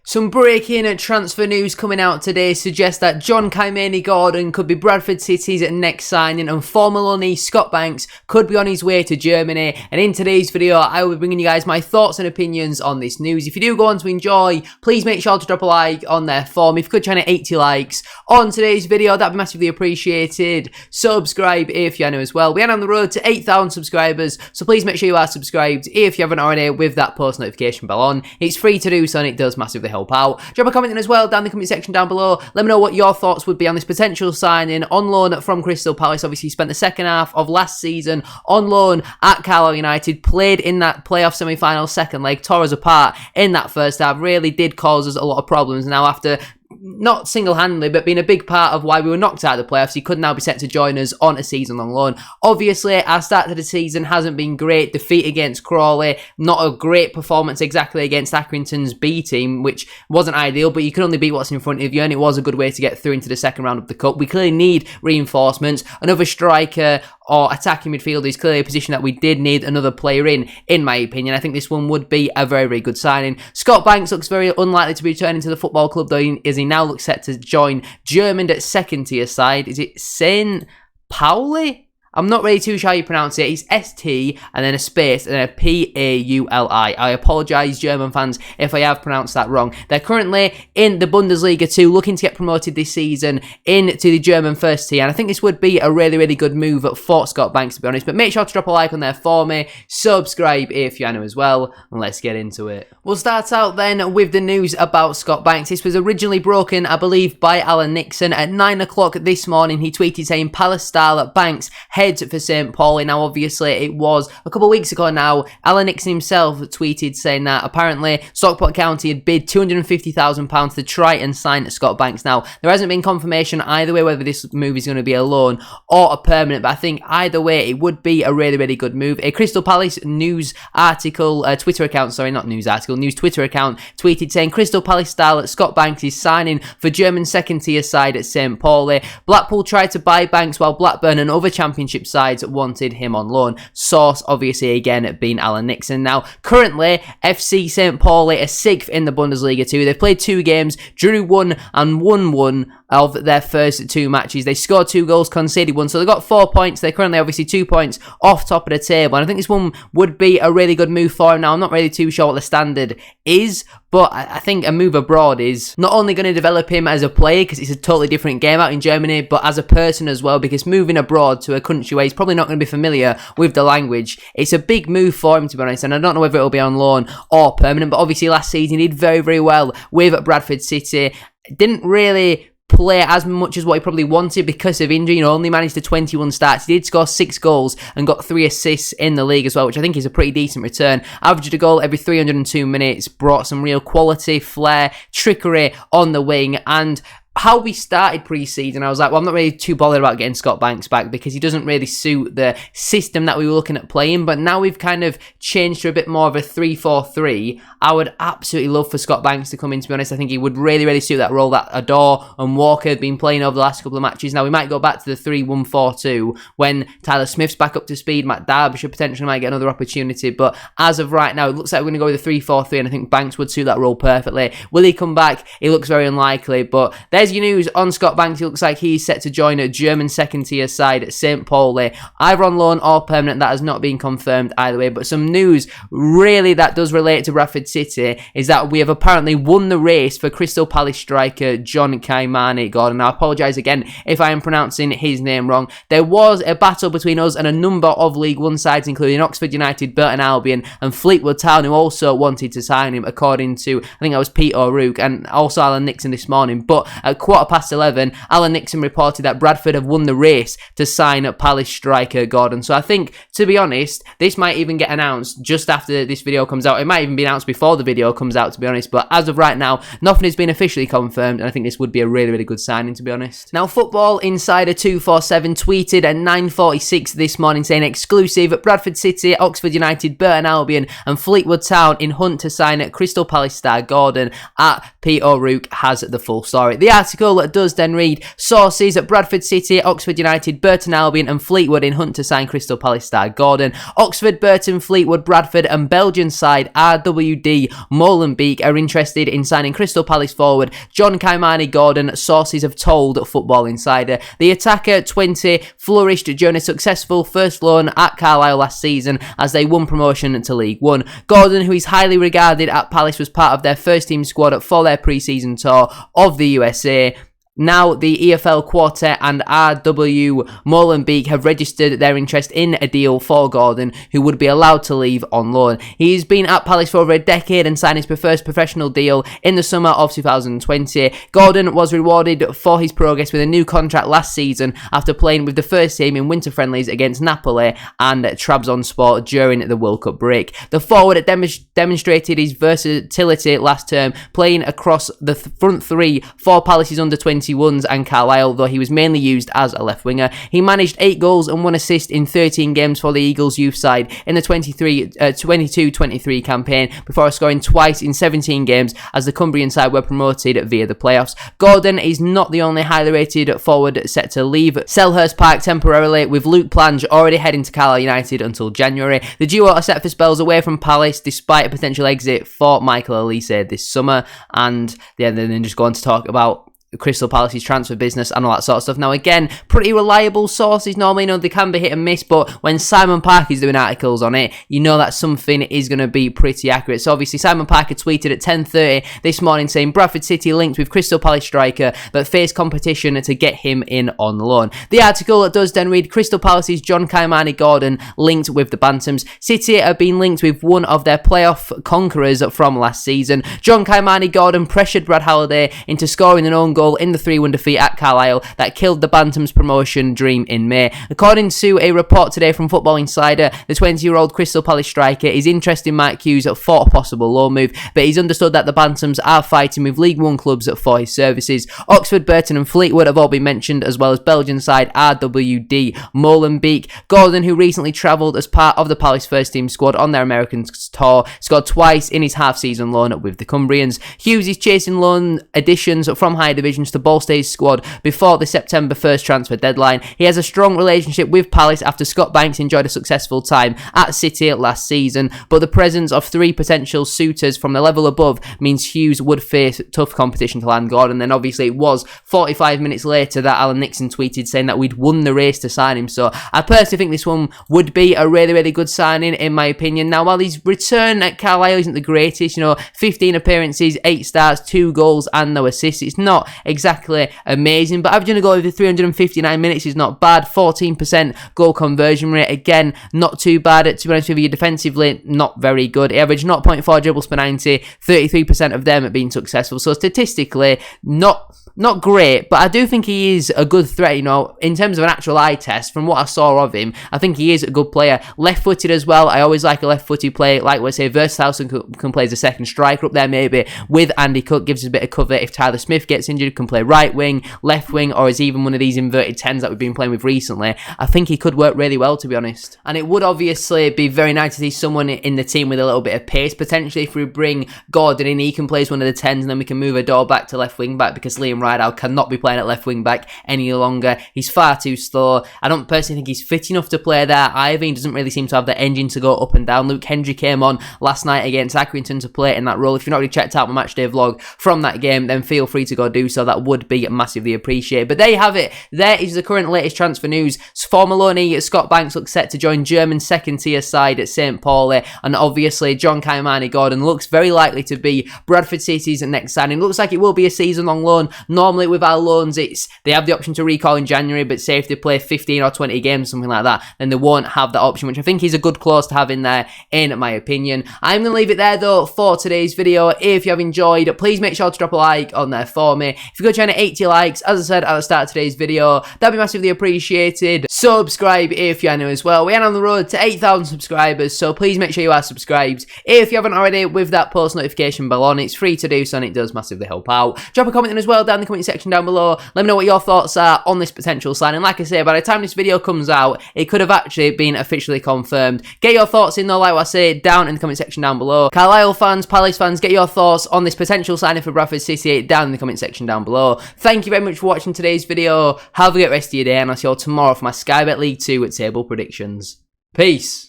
Some breaking transfer news coming out today suggests that John-Kymani Gordon could be Bradford City's next signing, and former loanee Scott Banks could be on his way to Germany. And in today's video, I will be bringing you guys my thoughts and opinions on this news. If you do go on to enjoy, please make sure to drop a like on there for me. If you could try to 80 likes on today's video, that'd be massively appreciated. Subscribe if you're new as well. We are on the road to 8,000 subscribers, so please make sure you are subscribed if you haven't already with that post notification bell on. It's free to do so and it does massively help out. Drop a comment in as well down in the comment section down below. Let me know what your thoughts would be on this potential signing on loan from Crystal Palace. Obviously, he spent the second half of last season on loan at Carlisle United, played in that playoff semi-final second leg, tore us apart in that first half, really did cause us a lot of problems. Now, after not single-handedly, but being a big part of why we were knocked out of the playoffs, he could now be set to join us on a season-long loan. Obviously, our start to the season hasn't been great. Defeat against Crawley, not a great performance exactly against Accrington's B team, which wasn't ideal, but you can only beat what's in front of you, and it was a good way to get through into the second round of the Cup. We clearly need reinforcements. Another striker or attacking midfielder is clearly a position that we did need another player in my opinion. I think this one would be a very, very good signing. Scott Banks looks very unlikely to be returning to the football club, though, as he now looks set to join German at second tier side. Is it St. Pauli? I'm not really too sure how you pronounce it. It's S-T and then a space and then a P-A-U-L-I. I apologise, German fans, if I have pronounced that wrong. They're currently in the Bundesliga 2, looking to get promoted this season into the German first tier. And I think this would be a really, really good move for Scott Banks, to be honest. But make sure to drop a like on there for me. Subscribe if you're new as well. And let's get into it. We'll start out then with the news about Scott Banks. This was originally broken, I believe, by Alan Nixon at 9 o'clock this morning. He tweeted saying, Palace style at Banks heads for St. Pauli. Now, obviously, it was a couple of weeks ago now. Alan Nixon himself tweeted saying that apparently Stockport County had bid £250,000 to try and sign Scott Banks. Now, there hasn't been confirmation either way whether this move is going to be a loan or a permanent, but I think either way it would be a really, really good move. A Crystal Palace news article, Twitter account, sorry, not news article, news Twitter account tweeted saying Crystal Palace style at Scott Banks is signing for German second tier side at St. Pauli. Blackpool tried to buy Banks while Blackburn and other championship sides wanted him on loan. Source, obviously, again, being Alan Nixon. Now, currently, FC St. Pauli are 6th in the Bundesliga 2. They've played 2 games, drew 1 and won 1 of their first 2 matches. They scored 2 goals, conceded 1, so they got 4 points. They're currently obviously 2 points off top of the table, and I think this one would be a really good move for him. Now, I'm not really too sure what the standard is, but I think a move abroad is not only going to develop him as a player, because it's a totally different game out in Germany, but as a person as well, because moving abroad to a country where he's probably not going to be familiar with the language, it's a big move for him, to be honest, and I don't know whether it'll be on loan or permanent, but obviously last season he did very, very well with Bradford City. Didn't really play as much as what he probably wanted because of injury, only managed to 21 starts. He did score 6 goals and got 3 assists in the league as well, which I think is a pretty decent return. Averaged a goal every 302 minutes, brought some real quality, flair, trickery on the wing, and how we started pre-season, I was like, well, I'm not really too bothered about getting Scott Banks back because he doesn't really suit the system that we were looking at playing, but now we've kind of changed to a bit more of a 3-4-3. I would absolutely love for Scott Banks to come in, to be honest. I think he would really, really suit that role that Adore and Walker have been playing over the last couple of matches. Now, we might go back to the 3-1-4-2 when Tyler Smith's back up to speed. Matt Derbyshire potentially might get another opportunity, but as of right now, it looks like we're going to go with the 3-4-3, and I think Banks would suit that role perfectly. Will he come back? It looks very unlikely, but there's your news on Scott Banks. It looks like he's set to join a German second tier side at St. Pauli, either on loan or permanent. That has not been confirmed either way, but some news really that does relate to Bradford City is that we have apparently won the race for Crystal Palace striker John-Kymani Gordon. I apologise again if I am pronouncing his name wrong. There was a battle between us and a number of League One sides, including Oxford United, Burton Albion and Fleetwood Town, who also wanted to sign him, according to, I think that was Pete O'Rourke and also Alan Nixon this morning. But at 11:15, Alan Nixon reported that Bradford have won the race to sign up Palace striker Gordon. So I think, to be honest, this might even get announced just after this video comes out. It might even be announced before the video comes out, to be honest. But as of right now, nothing has been officially confirmed, and I think this would be a really, really good signing, to be honest. Now, Football Insider 247 tweeted at 9:46 this morning saying, exclusive, Bradford City, Oxford United, Burton Albion and Fleetwood Town in hunt to sign at Crystal Palace star Gordon. At Pete O'Rourke has the full story. The article article does then read, sources at Bradford City, Oxford United, Burton Albion and Fleetwood in hunt to sign Crystal Palace star Gordon. Oxford, Burton, Fleetwood, Bradford and Belgian side RWD Molenbeek are interested in signing Crystal Palace forward John-Kymani Gordon, sources have told Football Insider. The attacker, 20, flourished during a successful first loan at Carlisle last season as they won promotion to League One. Gordon, who is highly regarded at Palace, was part of their first team squad for their pre-season tour of the USA. Now, the EFL Quartet and RW Molenbeek have registered their interest in a deal for Gordon, who would be allowed to leave on loan. He's been at Palace for over a decade and signed his first professional deal in the summer of 2020. Gordon was rewarded for his progress with a new contract last season after playing with the first team in winter friendlies against Napoli and Trabzonspor during the World Cup break. The forward demonstrated his versatility last term, playing across the front three for Palace's under-21s and Carlisle, though he was mainly used as a left winger. He managed 8 goals and 1 assist in 13 games for the Eagles youth side in the 22-23 campaign, before scoring twice in 17 games as the Cumbrian side were promoted via the playoffs. Gordon is not the only highly rated forward set to leave Selhurst Park temporarily, with Luke Plange already heading to Carlisle United until January. The duo are set for spells away from Palace despite a potential exit for Michael Elise this summer, and then just going to talk about Crystal Palace's transfer business and all that sort of stuff. Now, again, pretty reliable sources. Normally, they can be hit and miss, but when Simon Parker's doing articles on it, you know that something is going to be pretty accurate. So, obviously, Simon Parker tweeted at 10:30 this morning saying Bradford City linked with Crystal Palace striker but face competition to get him in on loan. The article does then read, Crystal Palace's John-Kymani Gordon linked with the Bantams. City have been linked with one of their playoff conquerors from last season. John-Kymani Gordon pressured Brad Halliday into scoring an own goal in the 3-1 defeat at Carlisle that killed the Bantams' promotion dream in May. According to a report today from Football Insider, the 20-year-old Crystal Palace striker is interested in Mark Hughes for a possible loan move, but he's understood that the Bantams are fighting with League One clubs for his services. Oxford, Burton and Fleetwood have all been mentioned, as well as Belgian side RWD Molenbeek. Gordon, who recently travelled as part of the Palace first team squad on their American tour, scored twice in his half-season loan with the Cumbrians. Hughes is chasing loan additions from higher divisions to bolster his squad before the September 1st transfer deadline. He has a strong relationship with Palace after Scott Banks enjoyed a successful time at City last season, but the presence of 3 potential suitors from the level above means Hughes would face tough competition to land Gordon. Then obviously it was 45 minutes later that Alan Nixon tweeted saying that we'd won the race to sign him, so I personally think this one would be a really, really good signing in my opinion. Now, while his return at Carlisle isn't the greatest, 15 appearances, 8 starts, 2 goals and no assists, it's not exactly amazing, but averaging a goal over 359 minutes is not bad. 14% goal conversion rate, again, not too bad. To be honest with you, defensively, not very good. He averaged 0.4 dribbles per 90, 33% of them have been successful, so statistically, not great, but I do think he is a good threat, in terms of an actual eye test. From what I saw of him, I think he is a good player. Left-footed as well. I always like a left-footed player, like we say, versatile, so can play as a second striker up there maybe with Andy Cook, gives us a bit of cover if Tyler Smith gets injured, can play right wing, left wing, or is even one of these inverted 10s that we've been playing with recently. I think he could work really well, to be honest. And it would obviously be very nice to see someone in the team with a little bit of pace. Potentially, if we bring Gordon in, he can play as one of the 10s, and then we can move Adore back to left wing back, because Liam Rideout cannot be playing at left wing back any longer. He's far too slow. I don't personally think he's fit enough to play there either. He doesn't really seem to have the engine to go up and down. Luke Hendry came on last night against Accrington to play in that role. If you've not already checked out my matchday vlog from that game, then feel free to go do so. That would be massively appreciated. But there you have it. There is the current latest transfer news. Former loanee Scott Banks looks set to join German second-tier side at St. Pauli, and obviously John-Kymani Gordon looks very likely to be Bradford City's next signing. Looks like it will be a season-long loan. Normally with our loans, they have the option to recall in January, but say if they play 15 or 20 games, something like that, then they won't have that option, which I think is a good clause to have in there, in my opinion. I'm going to leave it there, though, for today's video. If you have enjoyed, please make sure to drop a like on there for me. If you go trying to 80 likes, as I said at the start of today's video, that'd be massively appreciated. Subscribe if you are new as well. We are on the road to 8,000 subscribers, so please make sure you are subscribed. If you haven't already, with that post notification bell on, it's free to do so, and it does massively help out. Drop a comment in as well down in the comment section down below. Let me know what your thoughts are on this potential signing. Like I say, by the time this video comes out, it could have actually been officially confirmed. Get your thoughts in though, like what I say, down in the comment section down below. Carlisle fans, Palace fans, get your thoughts on this potential signing for Bradford City down in the comment section down below. down below. Thank you very much for watching today's video. Have a great rest of your day, and I'll see you all tomorrow for my Sky Bet League 2 at Table Predictions. Peace.